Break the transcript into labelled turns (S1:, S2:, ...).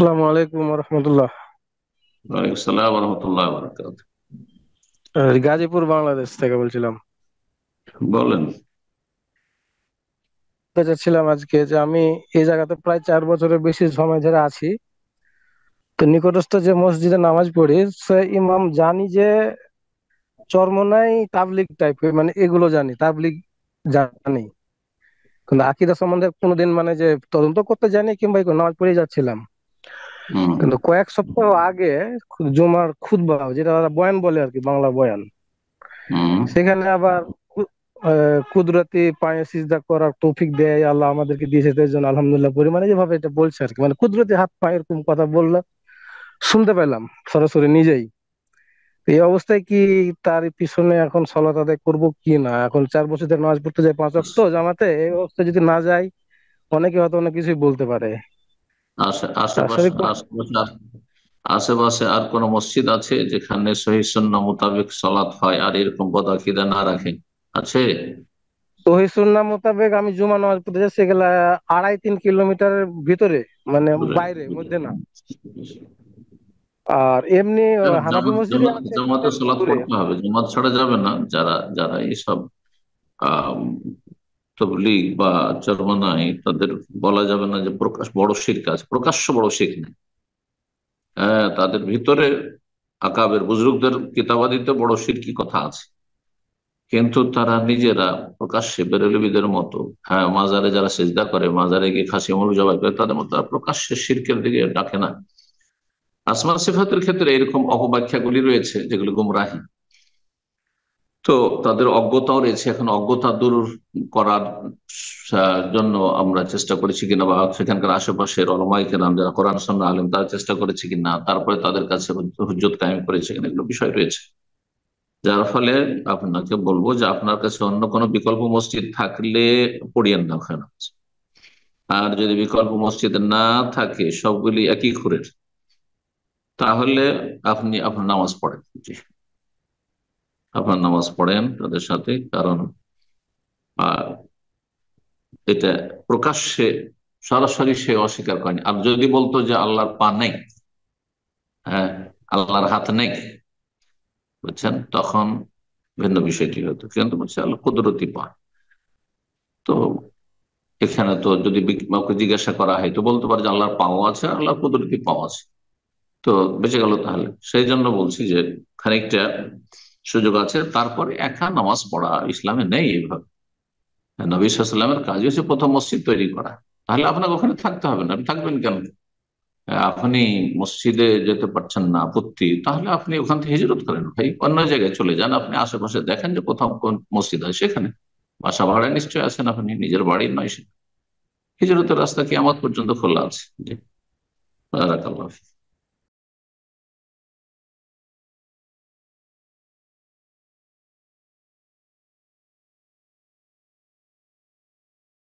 S1: আসসালামু আলাইকুম রহমতুল্লাহ।
S2: ওয়ালাইকুম আসসালাম রহমতুল্লাহ বরকাত।
S1: গাজীপুর বাংলাদেশ থেকে বলছিলাম।
S2: বলেন।
S1: বলতে চাচ্ছিলাম আজকে যে আমি এই জায়গাতে প্রায় 4 বছরের বেশি সময় ধরে আছি। তো নিকটস্থ যে মসজিদে নামাজ পড়ি, সে ইমাম জানি যে চরমোনাই তাবলিগ টাইপের, মানে এগুলো জানি, তাবলিগ জানি, কিন্তু আকীদা সম্বন্ধে কোনোদিন মানে যে তদন্ত করতে জানি কিংবা নামাজ পড়ে যাচ্ছিলাম।
S2: হুম।
S1: কিন্তু কয়েক সপ্তাহ আগে জুমার খুতবা, যেটা ওরা বয়ান বলে আর কি, বাংলা বয়ান,
S2: হুম।
S1: সেখানে আবার কুদরতি পায়ে সিজদা করার তৌফিক দেয় আল্লাহ আমাদেরকে দিয়েছে, তার জন্য আলহামদুলিল্লাহ পড়ি, মানে যেভাবে এটা বলছে আর কি, মানে কুদরতি হাত পা এরকম কথা বললো, শুনতে পেলাম সরাসরি নিজেই। তো এই অবস্থায় কি তার পিছনে এখন সালাত আদায় করবো কি না? এখন 4 বছর ধরে নামাজ পড়তে যাই 5 ওয়াক্ত জামাতে, এই অবস্থায় যদি না যাই অনেকে হয়তো অনেক কিছুই বলতে পারে। তা আসলে
S2: আশেপাশে আশেপাশে আশেপাশে আর কোন মসজিদ আছে যেখানে সহিহ সুন্নাহ মোতাবেক সালাত হয় আর এরকম বদআকিদা না রাখে? আছে?
S1: সহিহ সুন্নাহ মোতাবেক আমি জুমা নামাজ পড়তে যাই, সেগুলা 2.5-3 কিলোমিটারের ভিতরে, মানে বাইরে, মধ্যে না। আর এমনি হানাফি
S2: জামাত
S1: মসজিদে
S2: জামাত
S1: আছে
S2: জামাতে
S1: একটু
S2: সালাত
S1: দূরে।
S2: পড়তে হবে, জামাত ছাড়া যাবে না। যারা যারা এইসব আহ তবলিগ বা চরমনাই, তাদের বলা যাবে না যে প্রকাশ বড় শিরক আছে, প্রকাশ্য বড় শিরক নেই। হ্যাঁ, তাদের ভিতরে আকাবের বুজুর্গদের কিতাবাদিতে বড় শিরকি কথা আছে, কিন্তু তারা নিজেরা প্রকাশ্যে বেরেলবিদের মতো, হ্যাঁ, মাজারে যারা সেজদা করে, মাজারে গিয়ে খাসি মুরগ জবাই করে, তাদের মতো তারা প্রকাশ্যে শিরকের দিকে ডাকে না। আসমা সিফাতের ক্ষেত্রে এরকম অপব্যাখ্যাগুলি রয়েছে যেগুলো গুমরাহী। তো তাদের অজ্ঞতাও রয়েছে। এখন অজ্ঞতা দূর করার জন্য আমরা চেষ্টা করেছি কিনা, বা সেখানকার আশেপাশের ওলামায়ে কেরাম যারা কোরআন সুন্নাহ আলেম, তারা চেষ্টা করেছে কিনা, তারপরে তাদের কাছে হুজ্জত কায়েম করেছে কিনা, এগুলো বিষয় রয়েছে। যার ফলে আপনাকে বলবো যে আপনার কাছে অন্য কোনো বিকল্প মসজিদ থাকলে পড়িয়েন না ওখানে। আর যদি বিকল্প মসজিদ না থাকে, সবগুলি একই খুঁড়ের, তাহলে আপনি আপনার নামাজ পড়েন। জি, আপনার নামাজ পড়েন তাদের সাথে। কারণ আহ, এটা প্রকাশ্যে সরাসরি সে অস্বীকার করেনি। আর যদি বলতো যে আল্লাহর পা নেই, হ্যাঁ, আল্লাহর হাত নেই, বুঝছেন, তখন ভিন্ন বিষয়টি হতো। কিন্তু বলছে আল্লাহ কুদরতি পা। তো এখানে তো যদি কাউকে জিজ্ঞাসা করা হয় তো বলতে পারে যে আল্লাহর পাও আছে, আল্লাহর কুদরতি পাও আছে। তো বেঁচে গেল তাহলে। সেই জন্য বলছি যে খানিকটা সুযোগ আছে। তারপরে একা নামাজ পড়া ইসলামে নেই এইভাবে। নবী সাল্লাল্লাহু আলাইহি ওয়াসাল্লামের কাজ হচ্ছে প্রথম মসজিদ তৈরি করা। তাহলে আপনাকে ওখানে থাকতে হবে না, আপনি থাকবেন কেন? আপনি মসজিদে যেতে পারছেন না, আপত্তি, তাহলে আপনি ওখান থেকে হিজরত করেন ভাই, অন্য জায়গায় চলে যান। আপনি আশেপাশে দেখেন যে কোথাও কোন মসজিদ আছে, সেখানে বাসা ভাড়ায় নিশ্চয়ই আছেন, আপনি নিজের বাড়ির নয়। হিজরতের রাস্তা কিয়ামত পর্যন্ত খোলা আছে। জি, বারাকাল্লাহ ফিক।